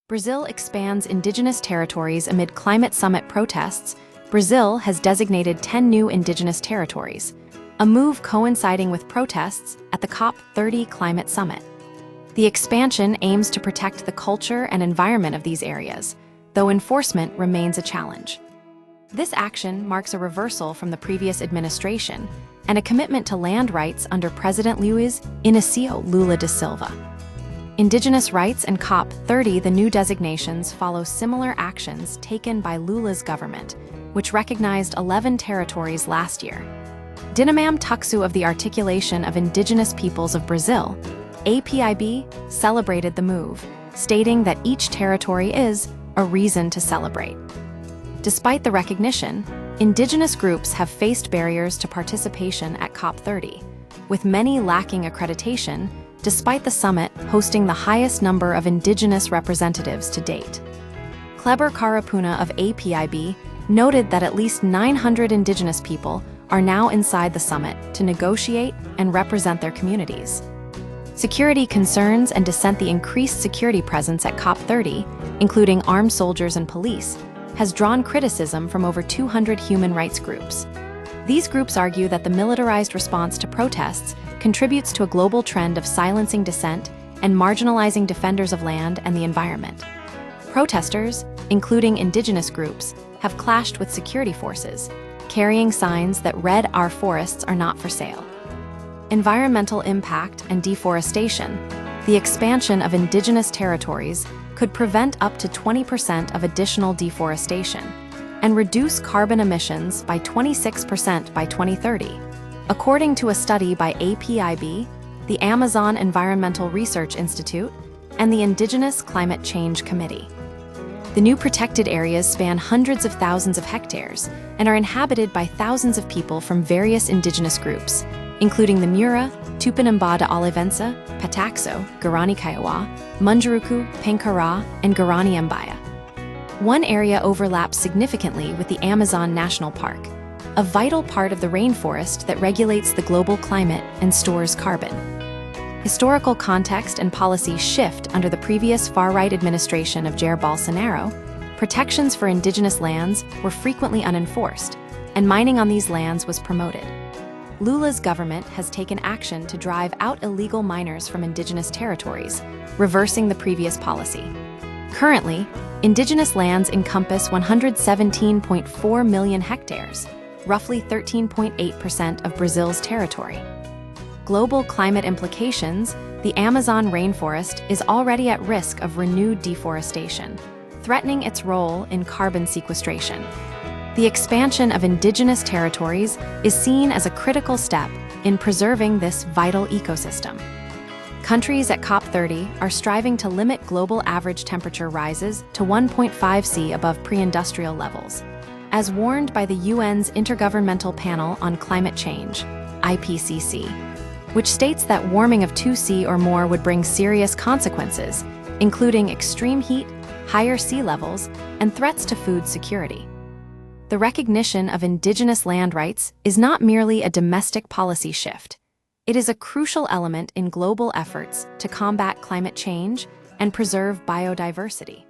Brazil expands indigenous territories amid climate summit protests. Brazil has designated 10 new indigenous territories, a move coinciding with protests at the COP30 climate summit. The expansion aims to protect the culture and environment of these areas, though enforcement remains a challenge. This action marks a reversal from the previous administration and a commitment to land rights under President Luiz Inácio Lula da Silva. Indigenous rights and COP30, the new designations, follow similar actions taken by Lula's government, which recognized 11 territories last year. Dinamam Tuxu of the Articulation of Indigenous Peoples of Brazil, APIB, celebrated the move, stating that each territory is a reason to celebrate. Despite the recognition, indigenous groups have faced barriers to participation at COP30, with many lacking accreditation, despite the summit hosting the highest number of indigenous representatives to date. Kleber Karapuna of APIB noted that at least 900 indigenous people are now inside the summit to negotiate and represent their communities. Security concerns and dissent. The increased security presence at COP30, including armed soldiers and police, has drawn criticism from over 200 human rights groups. These groups argue that the militarized response to protests contributes to a global trend of silencing dissent and marginalizing defenders of land and the environment. Protesters, including indigenous groups, have clashed with security forces, carrying signs that "Red Our forests are not for sale." Environmental impact and deforestation. The expansion of indigenous territories could prevent up to 20% of additional deforestation and reduce carbon emissions by 26% by 2030. According to a study by APIB, the Amazon Environmental Research Institute, and the Indigenous Climate Change Committee. The new protected areas span hundreds of thousands of hectares and are inhabited by thousands of people from various indigenous groups, including the Mura, Tupinambá da Olivença, Pataxo, Guarani Kaiowá, Munduruku, Pankara, and Guarani Mbaya. One area overlaps significantly with the Amazon National Park, a vital part of the rainforest that regulates the global climate and stores carbon. Historical context and policy shift. Under the previous far-right administration of Jair Bolsonaro, protections for indigenous lands were frequently unenforced, and mining on these lands was promoted. Lula's government has taken action to drive out illegal miners from indigenous territories, reversing the previous policy. Currently, indigenous lands encompass 117.4 million hectares, roughly 13.8% of Brazil's territory. Global climate implications. The Amazon rainforest is already at risk of renewed deforestation, threatening its role in carbon sequestration. The expansion of indigenous territories is seen as a critical step in preserving this vital ecosystem. Countries at COP30 are striving to limit global average temperature rises to 1.5 C above pre-industrial levels, as warned by the UN's Intergovernmental Panel on Climate Change, IPCC, which states that warming of 2 C or more would bring serious consequences, including extreme heat, higher sea levels, and threats to food security. The recognition of indigenous land rights is not merely a domestic policy shift. It is a crucial element in global efforts to combat climate change and preserve biodiversity.